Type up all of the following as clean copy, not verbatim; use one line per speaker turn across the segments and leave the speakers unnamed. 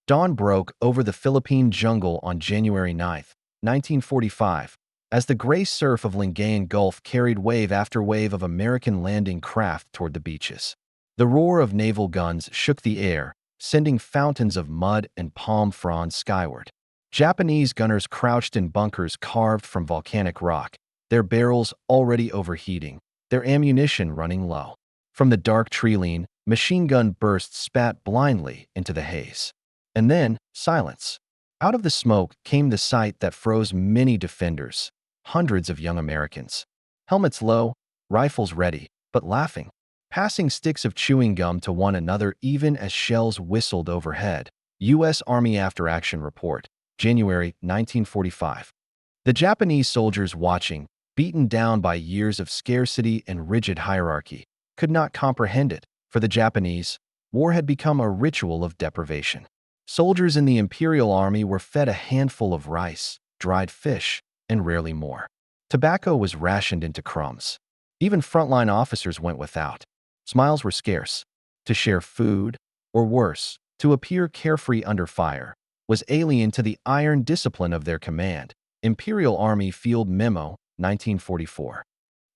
Dawn broke over the Philippine jungle on January 9, 1945, as the gray surf of Lingayen Gulf carried wave after wave of American landing craft toward the beaches. The roar of naval guns shook the air, sending fountains of mud and palm fronds skyward. Japanese gunners crouched in bunkers carved from volcanic rock, their barrels already overheating, their ammunition running low. From the dark tree-line, machine gun bursts spat blindly into the haze. And then, silence. Out of the smoke came the sight that froze many defenders, hundreds of young Americans. Helmets low, rifles ready, but laughing, passing sticks of chewing gum to one another even as shells whistled overhead. U.S. Army After Action Report, January 1945. The Japanese soldiers watching, beaten down by years of scarcity and rigid hierarchy, could not comprehend it. For the Japanese, war had become a ritual of deprivation. Soldiers in the Imperial Army were fed a handful of rice, dried fish, and rarely more. Tobacco was rationed into crumbs. Even frontline officers went without. Smiles were scarce. To share food, or worse, to appear carefree under fire, was alien to the iron discipline of their command. Imperial Army Field Memo, 1944.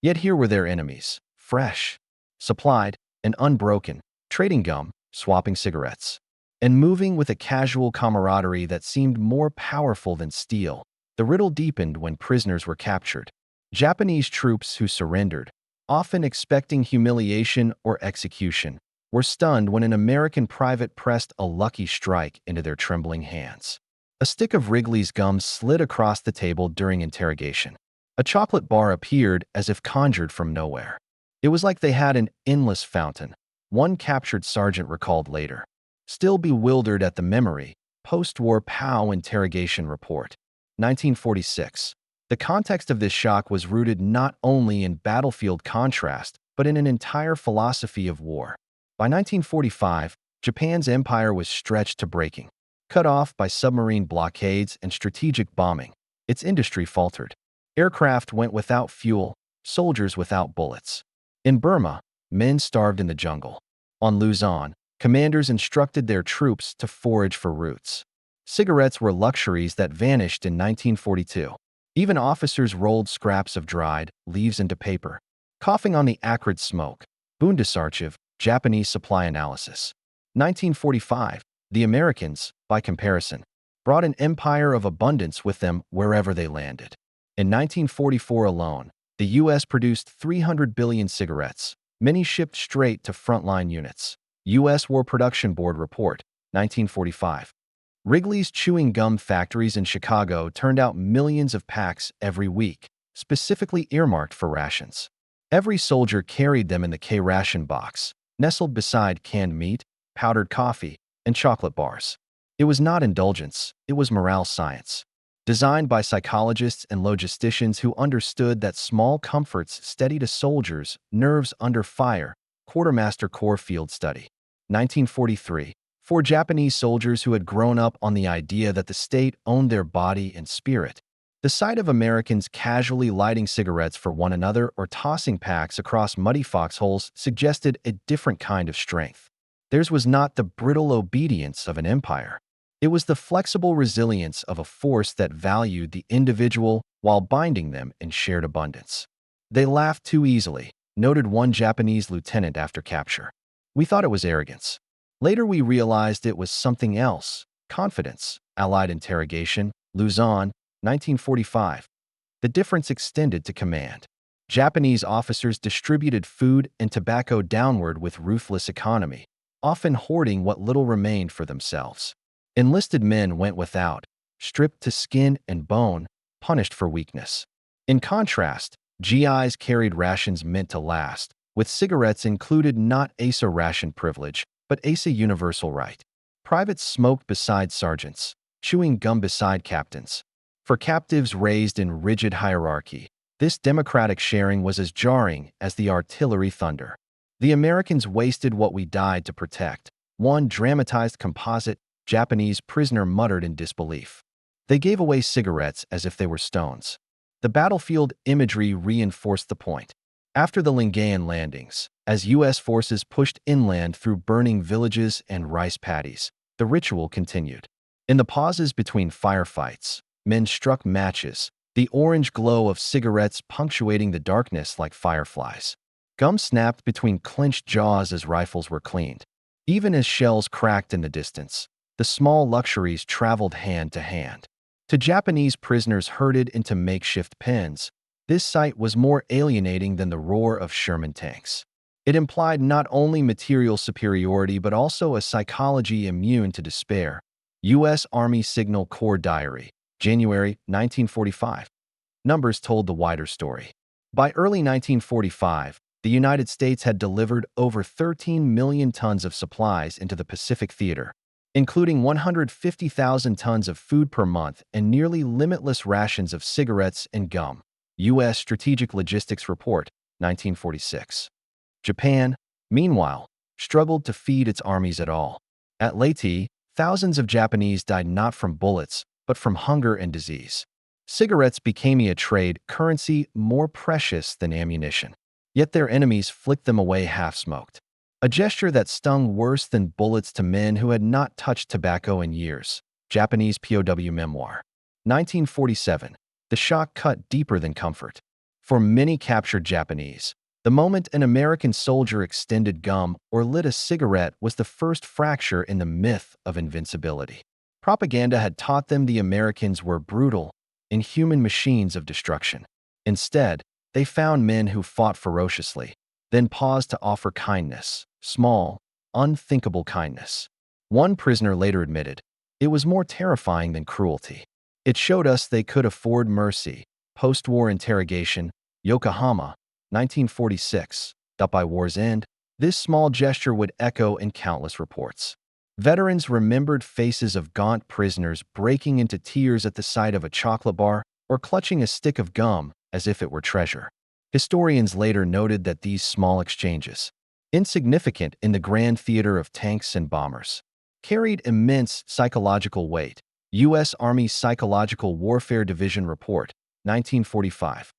Yet here were their enemies, fresh, supplied, and unbroken, trading gum, swapping cigarettes, and moving with a casual camaraderie that seemed more powerful than steel. The riddle deepened when prisoners were captured. Japanese troops who surrendered, often expecting humiliation or execution, were stunned when an American private pressed a lucky strike into their trembling hands. A stick of Wrigley's gum slid across the table during interrogation. A chocolate bar appeared as if conjured from nowhere. It was like they had an endless fountain, one captured sergeant recalled later. Still bewildered at the memory, post-war POW interrogation report, 1946. The context of this shock was rooted not only in battlefield contrast, but in an entire philosophy of war. By 1945, Japan's empire was stretched to breaking. Cut off by submarine blockades and strategic bombing, its industry faltered. Aircraft went without fuel, soldiers without bullets. In Burma, men starved in the jungle. On Luzon, commanders instructed their troops to forage for roots. Cigarettes were luxuries that vanished in 1942. Even officers rolled scraps of dried leaves into paper, coughing on the acrid smoke. Bundesarchiv, Japanese Supply Analysis. 1945. The Americans, by comparison, brought an empire of abundance with them wherever they landed. In 1944 alone, the U.S. produced 300 billion cigarettes, many shipped straight to frontline units. U.S. War Production Board Report, 1945. Wrigley's chewing gum factories in Chicago turned out millions of packs every week, specifically earmarked for rations. Every soldier carried them in the K-ration box, nestled beside canned meat, powdered coffee, and chocolate bars. It was not indulgence, it was morale science. Designed by psychologists and logisticians who understood that small comforts steadied a soldier's nerves under fire. Quartermaster Corps Field Study. 1943. For Japanese soldiers who had grown up on the idea that the state owned their body and spirit, the sight of Americans casually lighting cigarettes for one another or tossing packs across muddy foxholes suggested a different kind of strength. Theirs was not the brittle obedience of an empire. It was the flexible resilience of a force that valued the individual while binding them in shared abundance. They laughed too easily, noted one Japanese lieutenant after capture. We thought it was arrogance. Later we realized it was something else, confidence. Allied interrogation, Luzon, 1945. The difference extended to command. Japanese officers distributed food and tobacco downward with ruthless economy, often hoarding what little remained for themselves. Enlisted men went without, stripped to skin and bone, punished for weakness. In contrast, GIs carried rations meant to last, with cigarettes included, not ASA ration privilege, but ASA universal right. Privates smoked beside sergeants, chewing gum beside captains. For captives raised in rigid hierarchy, this democratic sharing was as jarring as the artillery thunder. The Americans wasted what we died to protect. One dramatized composite, Japanese prisoner muttered in disbelief. They gave away cigarettes as if they were stones. The battlefield imagery reinforced the point. After the Lingayen landings, as U.S. forces pushed inland through burning villages and rice paddies, The ritual continued. In the pauses between firefights, men struck matches, the orange glow of cigarettes punctuating the darkness like fireflies. Gum snapped between clenched jaws as rifles were cleaned. Even as shells cracked in the distance, the small luxuries traveled hand to hand. To Japanese prisoners herded into makeshift pens, this sight was more alienating than the roar of Sherman tanks. It implied not only material superiority but also a psychology immune to despair. U.S. Army Signal Corps Diary, January 1945. Numbers told the wider story. By early 1945, the United States had delivered over 13 million tons of supplies into the Pacific Theater, including 150,000 tons of food per month and nearly limitless rations of cigarettes and gum. U.S. Strategic Logistics Report, 1946. Japan, meanwhile, struggled to feed its armies at all. At Leyte, thousands of Japanese died not from bullets, but from hunger and disease. Cigarettes became a trade currency more precious than ammunition. Yet their enemies flicked them away half-smoked. A gesture that stung worse than bullets to men who had not touched tobacco in years. Japanese POW Memoir. 1947. The shock cut deeper than comfort. For many captured Japanese, the moment an American soldier extended gum or lit a cigarette was the first fracture in the myth of invincibility. Propaganda had taught them the Americans were brutal, inhuman machines of destruction. Instead, they found men who fought ferociously, then paused to offer kindness, small, unthinkable kindness. One prisoner later admitted, "It was more terrifying than cruelty. It showed us they could afford mercy." Post-war interrogation, Yokohama, 1946. By war's end, this small gesture would echo in countless reports. Veterans remembered faces of gaunt prisoners breaking into tears at the sight of a chocolate bar or clutching a stick of gum as if it were treasure. Historians later noted that these small exchanges, insignificant in the grand theater of tanks and bombers, carried immense psychological weight. U.S. Army Psychological Warfare Division Report, 1945.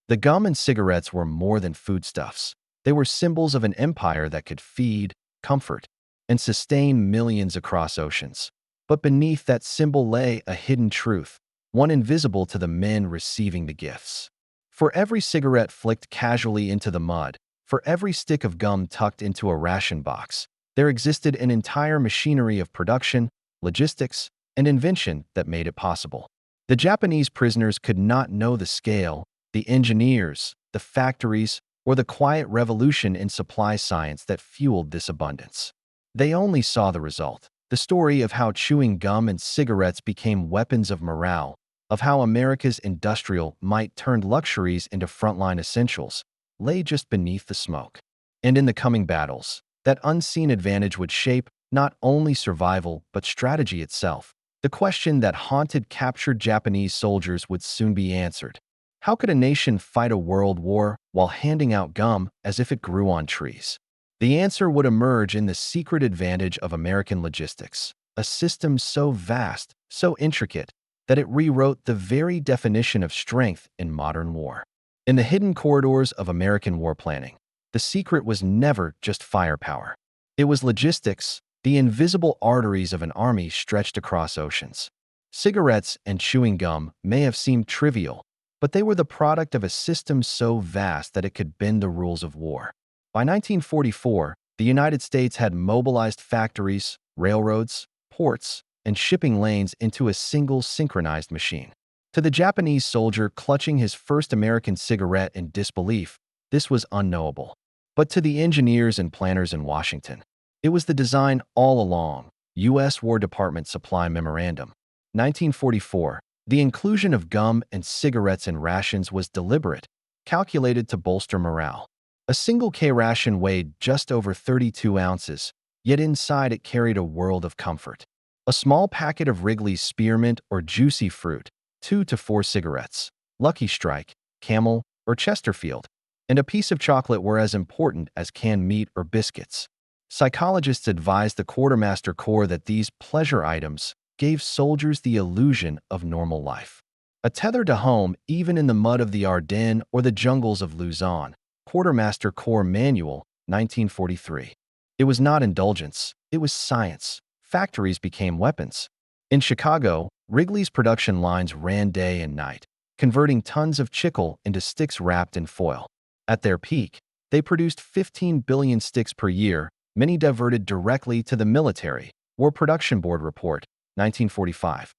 The gum and cigarettes were more than foodstuffs. They were symbols of an empire that could feed, comfort, and sustain millions across oceans. But beneath that symbol lay a hidden truth, one invisible to the men receiving the gifts. For every cigarette flicked casually into the mud, for every stick of gum tucked into a ration box, there existed an entire machinery of production, logistics, and invention that made it possible. The Japanese prisoners could not know the scale, the engineers, the factories, or the quiet revolution in supply science that fueled this abundance. They only saw the result, the story of how chewing gum and cigarettes became weapons of morale, of how America's industrial might turned luxuries into frontline essentials, lay just beneath the smoke. And in the coming battles, that unseen advantage would shape not only survival but strategy itself. The question that haunted captured Japanese soldiers would soon be answered. How could a nation fight a world war while handing out gum as if it grew on trees? The answer would emerge in the secret advantage of American logistics, a system so vast, so intricate, that it rewrote the very definition of strength in modern war. In the hidden corridors of American war planning, the secret was never just firepower. It was logistics, the invisible arteries of an army stretched across oceans. Cigarettes and chewing gum may have seemed trivial, but they were the product of a system so vast that it could bend the rules of war. By 1944, the United States had mobilized factories, railroads, ports, and shipping lanes into a single synchronized machine. To the Japanese soldier clutching his first American cigarette in disbelief, this was unknowable. But to the engineers and planners in Washington, it was the design all along. U.S. War Department Supply Memorandum, 1944. The inclusion of gum and cigarettes in rations was deliberate, calculated to bolster morale. A single K ration weighed just over 32 ounces, yet inside it carried a world of comfort. A small packet of Wrigley's spearmint or juicy fruit, 2 to 4 cigarettes, Lucky Strike, Camel, or Chesterfield, and a piece of chocolate were as important as canned meat or biscuits. Psychologists advised the Quartermaster Corps that these pleasure items gave soldiers the illusion of normal life. A tether to home even in the mud of the Ardennes or the jungles of Luzon. Quartermaster Corps Manual, 1943. It was not indulgence, it was science. factories became weapons. In Chicago, Wrigley's production lines ran day and night, converting tons of chicle into sticks wrapped in foil. At their peak, they produced 15 billion sticks per year, many diverted directly to the military. War Production Board Report, 1945.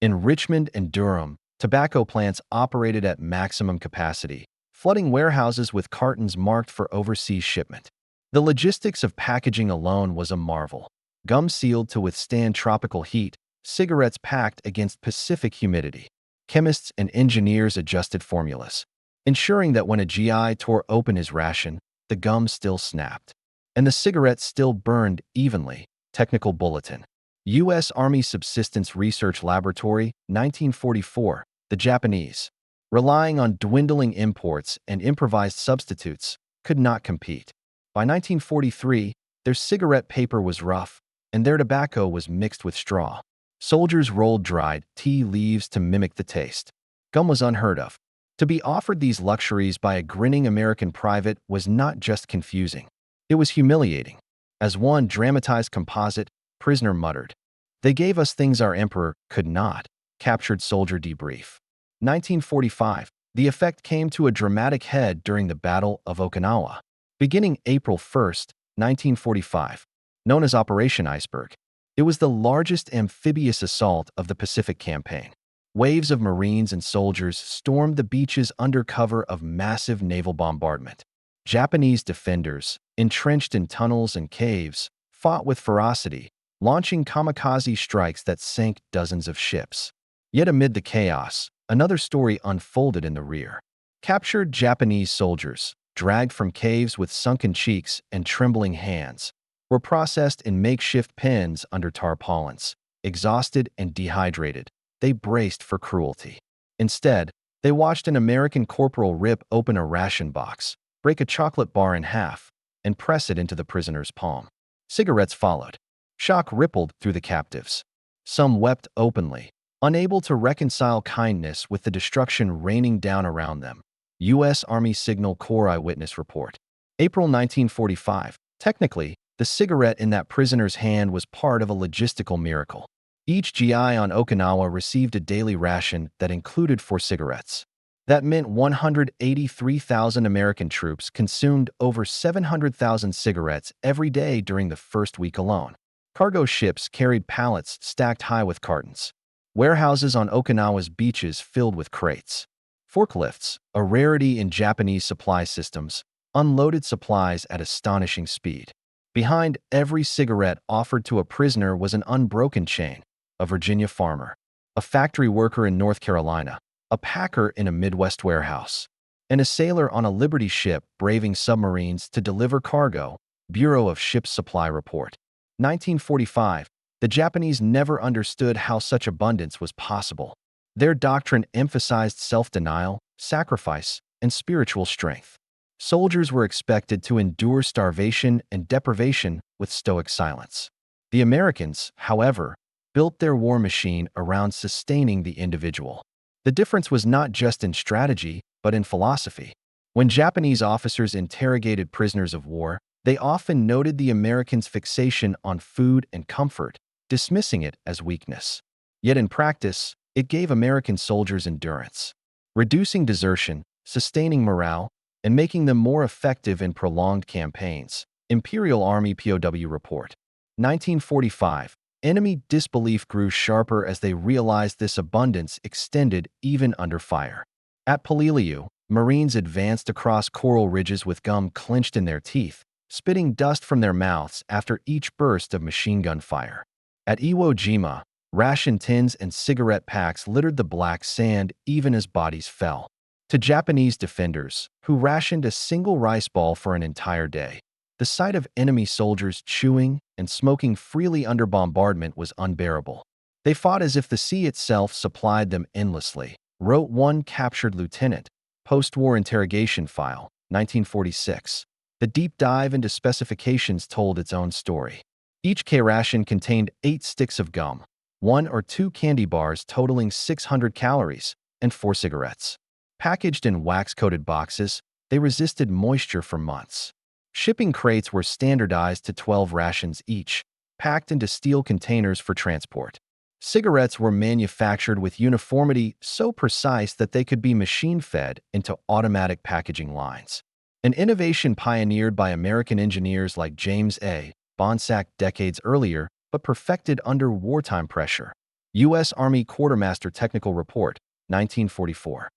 In Richmond and Durham, tobacco plants operated at maximum capacity, flooding warehouses with cartons marked for overseas shipment. The logistics of packaging alone was a marvel. Gum sealed to withstand tropical heat, cigarettes packed against Pacific humidity. Chemists and engineers adjusted formulas, ensuring that when a GI tore open his ration, the gum still snapped, and the cigarette still burned evenly. Technical Bulletin. U.S. Army Subsistence Research Laboratory, 1944. The Japanese, relying on dwindling imports and improvised substitutes, could not compete. By 1943, their cigarette paper was rough, and their tobacco was mixed with straw. Soldiers rolled dried tea leaves to mimic the taste. Gum was unheard of. To be offered these luxuries by a grinning American private was not just confusing. It was humiliating. As one dramatized composite prisoner muttered, "They gave us things our emperor could not." Captured soldier debrief. 1945. The effect came to a dramatic head during the Battle of Okinawa. Beginning April 1st, 1945, known as Operation Iceberg, it was the largest amphibious assault of the Pacific Campaign. Waves of Marines and soldiers stormed the beaches under cover of massive naval bombardment. Japanese defenders, entrenched in tunnels and caves, fought with ferocity, launching kamikaze strikes that sank dozens of ships. Yet amid the chaos, another story unfolded in the rear. Captured Japanese soldiers, dragged from caves with sunken cheeks and trembling hands, were processed in makeshift pens under tarpaulins. Exhausted and dehydrated, they braced for cruelty. Instead, they watched an American corporal rip open a ration box, break a chocolate bar in half, and press it into the prisoner's palm. Cigarettes followed. Shock rippled through the captives. Some wept openly, unable to reconcile kindness with the destruction raining down around them. U.S. Army Signal Corps Eyewitness Report. April 1945. Technically, the cigarette in that prisoner's hand was part of a logistical miracle. Each GI on Okinawa received a daily ration that included 4 cigarettes. That meant 183,000 American troops consumed over 700,000 cigarettes every day during the first week alone. Cargo ships carried pallets stacked high with cartons. Warehouses on Okinawa's beaches filled with crates. Forklifts, a rarity in Japanese supply systems, unloaded supplies at astonishing speed. Behind every cigarette offered to a prisoner was an unbroken chain: a Virginia farmer, a factory worker in North Carolina, a packer in a Midwest warehouse, and a sailor on a Liberty ship braving submarines to deliver cargo. Bureau of Ships Supply Report. 1945. The Japanese never understood how such abundance was possible. Their doctrine emphasized self-denial, sacrifice, and spiritual strength. Soldiers were expected to endure starvation and deprivation with stoic silence. The Americans, however, built their war machine around sustaining the individual. The difference was not just in strategy, but in philosophy. When Japanese officers interrogated prisoners of war, they often noted the Americans' fixation on food and comfort, dismissing it as weakness. Yet in practice, it gave American soldiers endurance, reducing desertion, sustaining morale, and making them more effective in prolonged campaigns. Imperial Army POW Report. 1945. Enemy disbelief grew sharper as they realized this abundance extended even under fire. At Peleliu, Marines advanced across coral ridges with gum clenched in their teeth, spitting dust from their mouths after each burst of machine gun fire. At Iwo Jima, ration tins and cigarette packs littered the black sand even as bodies fell. To Japanese defenders, who rationed a single rice ball for an entire day, the sight of enemy soldiers chewing and smoking freely under bombardment was unbearable. They fought as if the sea itself supplied them endlessly, wrote one captured lieutenant. Post-war interrogation file, 1946. The deep dive into specifications told its own story. Each K-ration contained 8 sticks of gum, 1 or 2 candy bars totaling 600 calories, and 4 cigarettes. Packaged in wax-coated boxes, they resisted moisture for months. Shipping crates were standardized to 12 rations each, packed into steel containers for transport. Cigarettes were manufactured with uniformity so precise that they could be machine-fed into automatic packaging lines. An innovation pioneered by American engineers like James A. Bonsack decades earlier, but perfected under wartime pressure. U.S. Army Quartermaster Technical Report, 1944.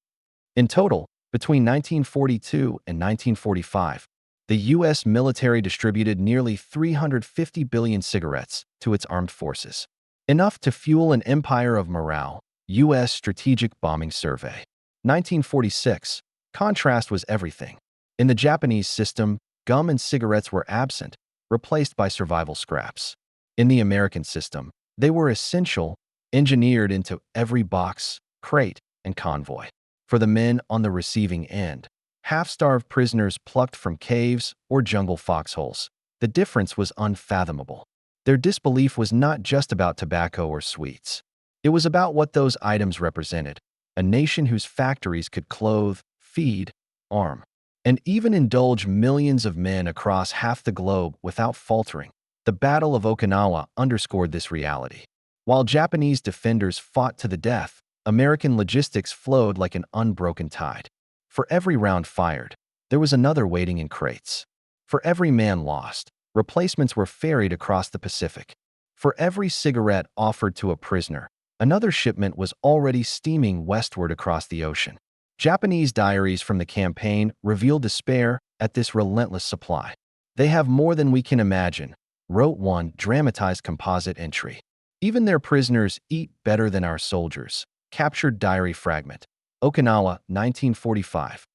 In total, between 1942 and 1945, the U.S. military distributed nearly 350 billion cigarettes to its armed forces. Enough to fuel an empire of morale. U.S. Strategic Bombing Survey. 1946. Contrast was everything. In the Japanese system, gum and cigarettes were absent, replaced by survival scraps. In the American system, they were essential, engineered into every box, crate, and convoy. For the men on the receiving end, half-starved prisoners plucked from caves or jungle foxholes, the difference was unfathomable. Their disbelief was not just about tobacco or sweets. It was about what those items represented, a nation whose factories could clothe, feed, arm, and even indulge millions of men across half the globe without faltering. The Battle of Okinawa underscored this reality. While Japanese defenders fought to the death, American logistics flowed like an unbroken tide. For every round fired, there was another waiting in crates. For every man lost, replacements were ferried across the Pacific. For every cigarette offered to a prisoner, another shipment was already steaming westward across the ocean. Japanese diaries from the campaign reveal despair at this relentless supply. "They have more than we can imagine," wrote one dramatized composite entry. "Even their prisoners eat better than our soldiers." Captured diary fragment. Okinawa, 1945.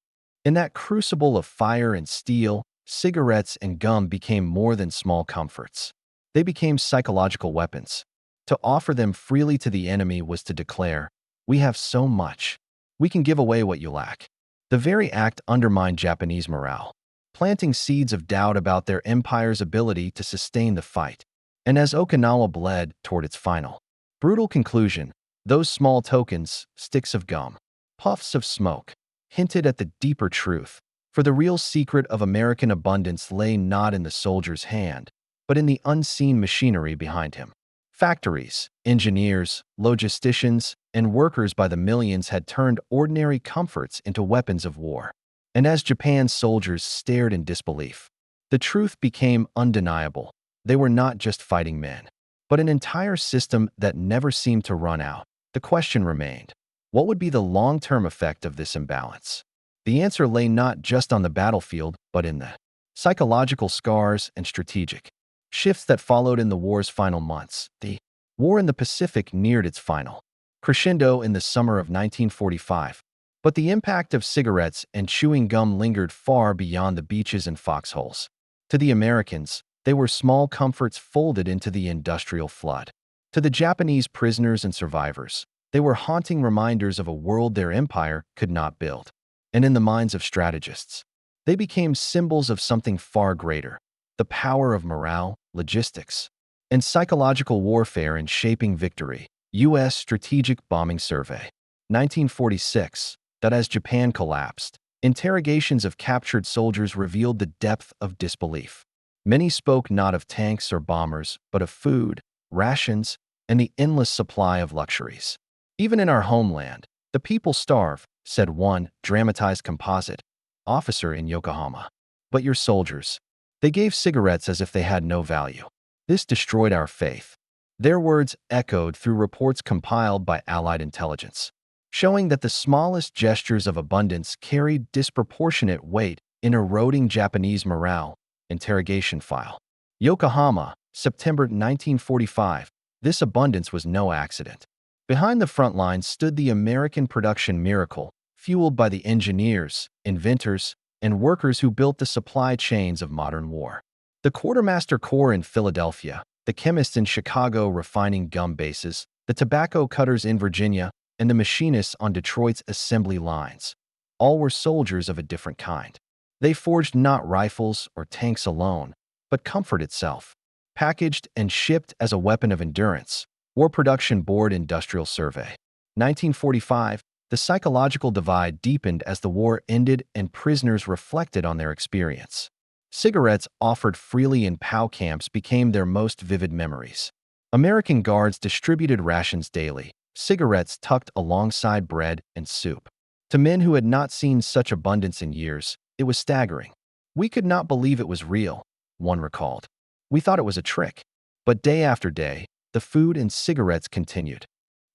In that crucible of fire and steel, cigarettes and gum became more than small comforts. They became psychological weapons. To offer them freely to the enemy was to declare, "We have so much. We can give away what you lack." The very act undermined Japanese morale, planting seeds of doubt about their empire's ability to sustain the fight. And as Okinawa bled toward its final, brutal conclusion, those small tokens, sticks of gum, puffs of smoke, hinted at the deeper truth. For the real secret of American abundance lay not in the soldier's hand, but in the unseen machinery behind him. Factories, engineers, logisticians, and workers by the millions had turned ordinary comforts into weapons of war. And as Japan's soldiers stared in disbelief, the truth became undeniable. They were not just fighting men, but an entire system that never seemed to run out. The question remained, what would be the long-term effect of this imbalance? The answer lay not just on the battlefield, but in the psychological scars and strategic shifts that followed in the war's final months. The war in the Pacific neared its final crescendo in the summer of 1945, but the impact of cigarettes and chewing gum lingered far beyond the beaches and foxholes. To the Americans, they were small comforts folded into the industrial flood. To the Japanese prisoners and survivors, they were haunting reminders of a world their empire could not build. And in the minds of strategists, they became symbols of something far greater, the power of morale, logistics, and psychological warfare in shaping victory. U.S. Strategic Bombing Survey. 1946. That as Japan collapsed, interrogations of captured soldiers revealed the depth of disbelief. Many spoke not of tanks or bombers, but of food, rations, and the endless supply of luxuries. "Even in our homeland, the people starve," said one dramatized composite officer in Yokohama. "But your soldiers, they gave cigarettes as if they had no value. This destroyed our faith." Their words echoed through reports compiled by Allied intelligence, showing that the smallest gestures of abundance carried disproportionate weight in eroding Japanese morale. Interrogation file. Yokohama, September 1945. This abundance was no accident. Behind the front lines stood the American production miracle, fueled by the engineers, inventors, and workers who built the supply chains of modern war. The Quartermaster Corps in Philadelphia, the chemists in Chicago refining gum bases, the tobacco cutters in Virginia, and the machinists on Detroit's assembly lines. All were soldiers of a different kind. They forged not rifles or tanks alone, but comfort itself, packaged and shipped as a weapon of endurance. War Production Board Industrial Survey. 1945. The psychological divide deepened as the war ended and prisoners reflected on their experience. Cigarettes offered freely in POW camps became their most vivid memories. American guards distributed rations daily, cigarettes tucked alongside bread and soup. To men who had not seen such abundance in years, it was staggering. "We could not believe it was real," one recalled. "We thought it was a trick." But day after day, the food and cigarettes continued.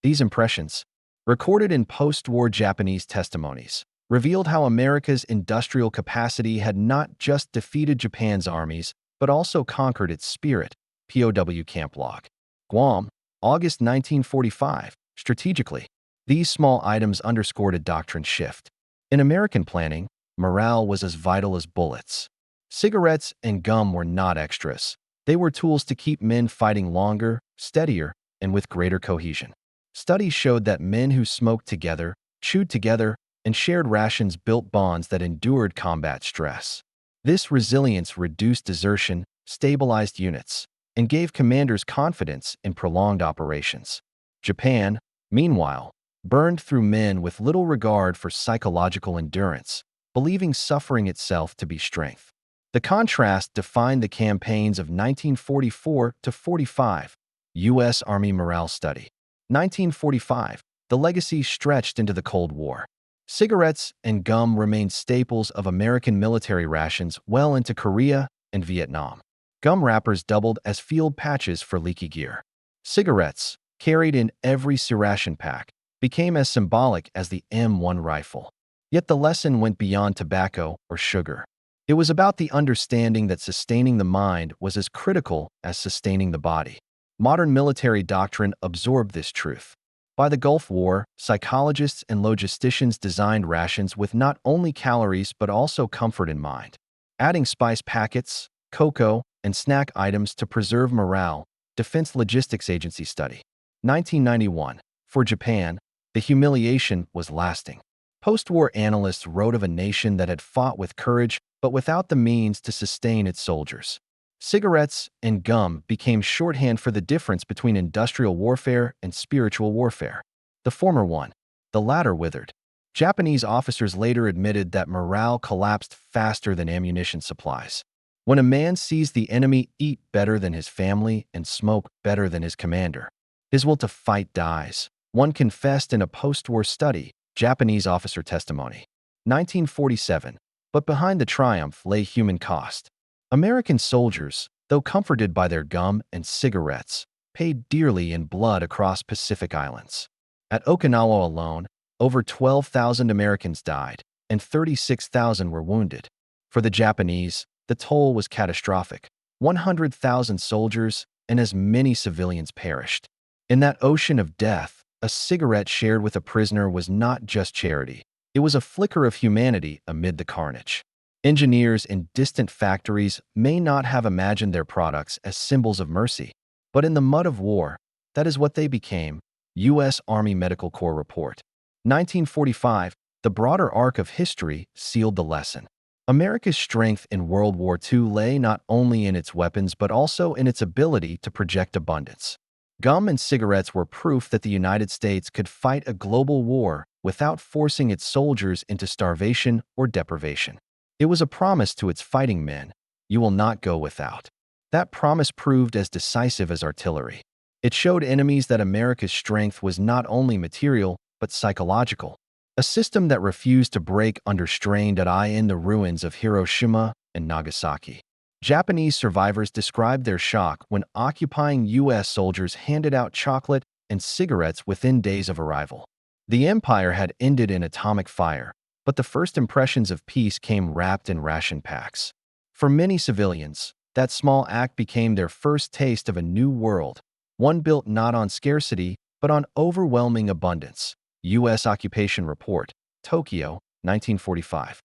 These impressions, recorded in post-war Japanese testimonies, revealed how America's industrial capacity had not just defeated Japan's armies, but also conquered its spirit. POW Camp Log. Guam, August 1945. Strategically, these small items underscored a doctrine shift. In American planning, morale was as vital as bullets. Cigarettes and gum were not extras. They were tools to keep men fighting longer, steadier, and with greater cohesion. Studies showed that men who smoked together, chewed together, and shared rations built bonds that endured combat stress. This resilience reduced desertion, stabilized units, and gave commanders confidence in prolonged operations. Japan, meanwhile, burned through men with little regard for psychological endurance, believing suffering itself to be strength. The contrast defined the campaigns of 1944 to 45, U.S. Army Morale Study. 1945, the legacy stretched into the Cold War. Cigarettes and gum remained staples of American military rations well into Korea and Vietnam. Gum wrappers doubled as field patches for leaky gear. Cigarettes, carried in every ration pack, became as symbolic as the M1 rifle. Yet the lesson went beyond tobacco or sugar. It was about the understanding that sustaining the mind was as critical as sustaining the body. Modern military doctrine absorbed this truth. By the Gulf War, psychologists and logisticians designed rations with not only calories but also comfort in mind. Adding spice packets, cocoa, and snack items to preserve morale, Defense Logistics Agency study. 1991. For Japan, the humiliation was lasting. Post-war analysts wrote of a nation that had fought with courage but without the means to sustain its soldiers. Cigarettes and gum became shorthand for the difference between industrial warfare and spiritual warfare. The former won, the latter withered. Japanese officers later admitted that morale collapsed faster than ammunition supplies. When a man sees the enemy eat better than his family and smoke better than his commander, his will to fight dies. One confessed in a post-war study, Japanese officer testimony. 1947. But behind the triumph lay human cost. American soldiers, though comforted by their gum and cigarettes, paid dearly in blood across Pacific Islands. At Okinawa alone, over 12,000 Americans died, and 36,000 were wounded. For the Japanese, the toll was catastrophic. 100,000 soldiers and as many civilians perished. In that ocean of death, a cigarette shared with a prisoner was not just charity. It was a flicker of humanity amid the carnage. Engineers in distant factories may not have imagined their products as symbols of mercy, but in the mud of war, that is what they became. U.S. Army Medical Corps Report. 1945, the broader arc of history sealed the lesson. America's strength in World War II lay not only in its weapons but also in its ability to project abundance. Gum and cigarettes were proof that the United States could fight a global war without forcing its soldiers into starvation or deprivation. It was a promise to its fighting men, "You will not go without." That promise proved as decisive as artillery. It showed enemies that America's strength was not only material but psychological, a system that refused to break under strain. In the ruins of Hiroshima and Nagasaki, Japanese survivors described their shock when occupying U.S. soldiers handed out chocolate and cigarettes within days of arrival. The empire had ended in atomic fire, but the first impressions of peace came wrapped in ration packs. For many civilians, that small act became their first taste of a new world, one built not on scarcity but on overwhelming abundance. U.S. Occupation Report, Tokyo, 1945.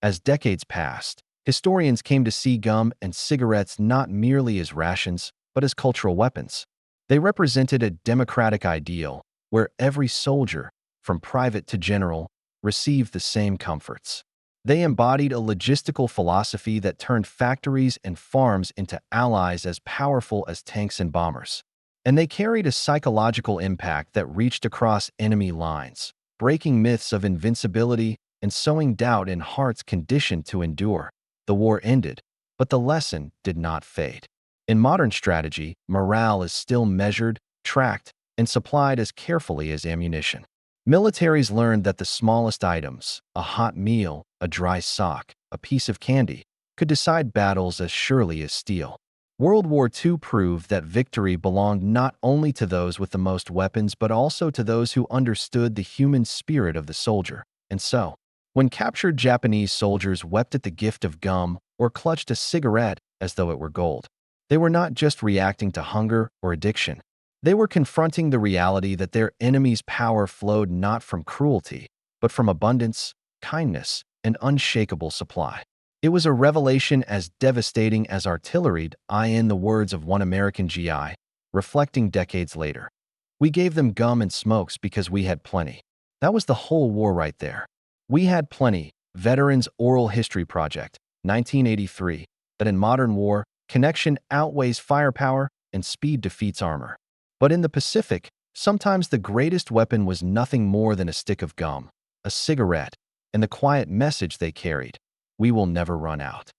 As decades passed, historians came to see gum and cigarettes not merely as rations, but as cultural weapons. They represented a democratic ideal where every soldier, from private to general, received the same comforts. They embodied a logistical philosophy that turned factories and farms into allies as powerful as tanks and bombers. And they carried a psychological impact that reached across enemy lines, breaking myths of invincibility and sowing doubt in hearts conditioned to endure. The war ended, But the lesson did not fade. In modern strategy, morale is still measured, tracked, and supplied as carefully as ammunition. Militaries learned that the smallest items, a hot meal, a dry sock, a piece of candy, could decide battles as surely as steel. World War II proved that victory belonged not only to those with the most weapons but also to those who understood the human spirit of the soldier. And so, when captured Japanese soldiers wept at the gift of gum or clutched a cigarette as though it were gold, they were not just reacting to hunger or addiction. They were confronting the reality that their enemy's power flowed not from cruelty, but from abundance, kindness, and unshakable supply. It was a revelation as devastating as artillery, in the words of one American GI, reflecting decades later. We gave them gum and smokes because we had plenty. That was the whole war right there. We had plenty. Veterans Oral History Project, 1983, that in modern war, connection outweighs firepower and speed defeats armor. But in the Pacific, sometimes the greatest weapon was nothing more than a stick of gum, a cigarette, and the quiet message they carried: we will never run out.